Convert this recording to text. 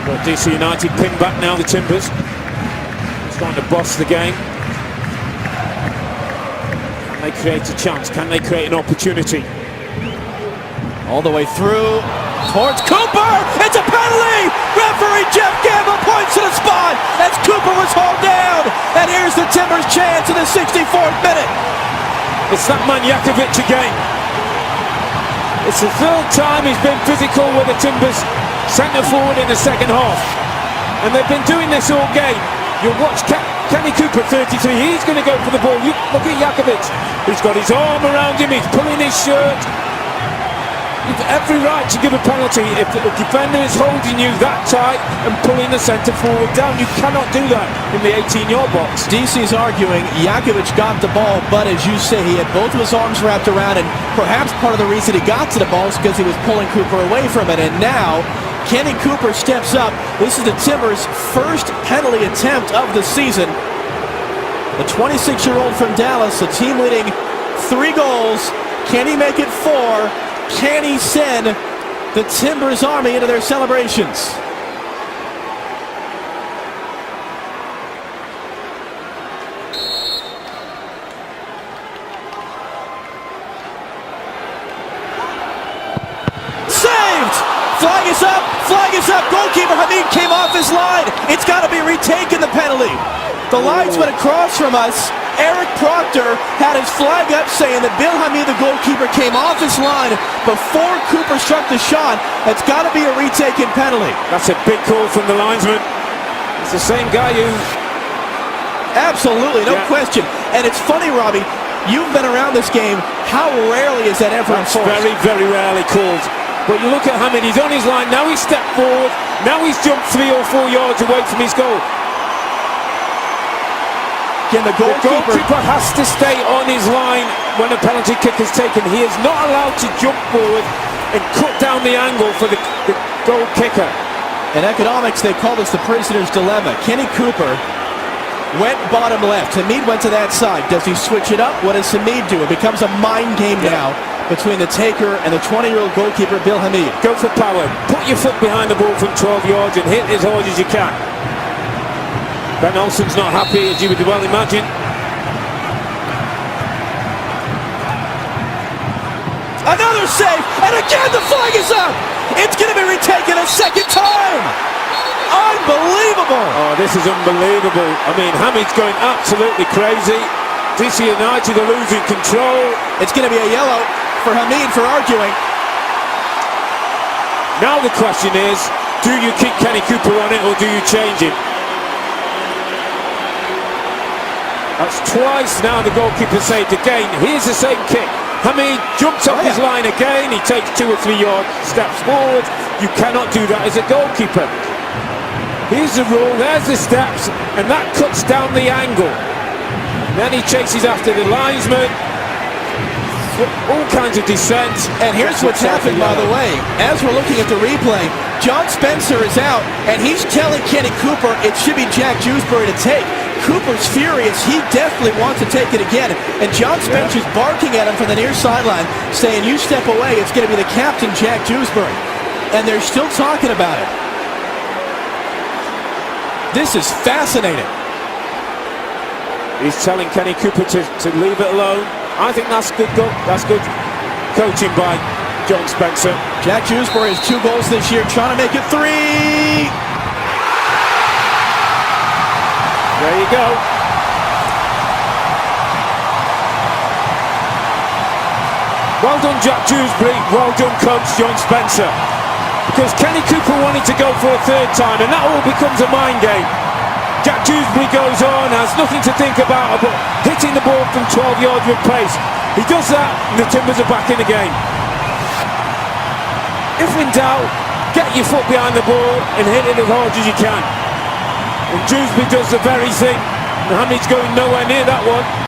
But DC United pin back now, the Timbers. Trying to boss the game. Can they create a chance? Can they create an opportunity? All the way through towards Cooper. It's a penalty. Referee Jeff Gamble points to the spot as Cooper was hauled down. And here's the Timbers' chance in the 64th minute. It's that man Jakovic again. It's the third time he's been physical with the Timbers centre forward in the second half. And they've been doing this all game. You'll watch Kenny Cooper, 33, he's going to go for the ball. Look at Jakovic. He's got his arm around him, he's pulling his shirt. You've every right to give a penalty if the defender is holding you that tight and pulling the centre forward down. You cannot do that in the 18-yard box. DC's arguing Jakovic got the ball, but as you say, he had both of his arms wrapped around, and perhaps part of the reason he got to the ball is because he was pulling Cooper away from it. And now Kenny Cooper steps up. This is the Timbers' first penalty attempt of the season. The 26-year-old from Dallas, a team leading 3 goals. Can he make it 4? Can he send the Timbers Army into their celebrations? Saved! Flag is up! Flag is up! Goalkeeper Hamid came off his line. It's got to be retaken, the penalty. The linesman across from us, Eric Proctor, had his flag up saying that Bill Hamid, the goalkeeper, came off his line before Cooper struck the shot. That's got to be a retaken penalty. That's a big call from the linesman. It's the same guy who... Absolutely, no question. And it's funny, Robbie, you've been around this game. How rarely is that ever enforced? Very, very rarely called. But you look at Hamid, he's on his line, now he's stepped forward, now he's jumped 3 or 4 yards away from his goal. Again, the goalkeeper has to stay on his line when a penalty kick is taken. He is not allowed to jump forward and cut down the angle for the goal kicker. In economics, they call this the prisoner's dilemma. Kenny Cooper went bottom left. Hamid went to that side. Does he switch it up? What does Hamid do? It becomes a mind game now between the taker and the 20-year-old goalkeeper, Bill Hamid. Go for power. Put your foot behind the ball from 12 yards and hit as hard as you can. Ben Olsen's not happy, as you would well imagine. Another save, and again the flag is up! It's going to be retaken a second time! Unbelievable! Oh, this is unbelievable. I mean, Hamid's going absolutely crazy. DC United are losing control. It's going to be a yellow for Hamid for arguing. Now the question is, do you keep Kenny Cooper on it or do you change him? That's twice now the goalkeeper saved again. Here's the same kick. Hamid jumps off his line again. He takes 2 or 3 yard steps forward. You cannot do that as a goalkeeper. Here's the rule. There's the steps. And that cuts down the angle. Then he chases after the linesman. All kinds of descent. And here's what's happened, by the way. As we're looking at the replay, John Spencer is out. And he's telling Kenny Cooper it should be Jack Dewsbury to take. Cooper's furious. He definitely wants to take it again. And John Spencer's barking at him from the near sideline, saying, you step away, it's going to be the captain, Jack Dewsbury. And they're still talking about it. This is fascinating. He's telling Kenny Cooper to leave it alone. I think that's good. That's good coaching by John Spencer. Jack Dewsbury has 2 goals this year, trying to make it 3. There you go. Well done, Jack Dewsbury. Well done, coach John Spencer. Because Kenny Cooper wanted to go for a 3rd time, and that all becomes a mind game. Jack Dewsbury goes on, has nothing to think about but hitting the ball from 12 yards with pace. He does that, and the Timbers are back in the game. If in doubt, get your foot behind the ball and hit it as hard as you can. And Dewsbury does the very thing. Hamid's going nowhere near that one.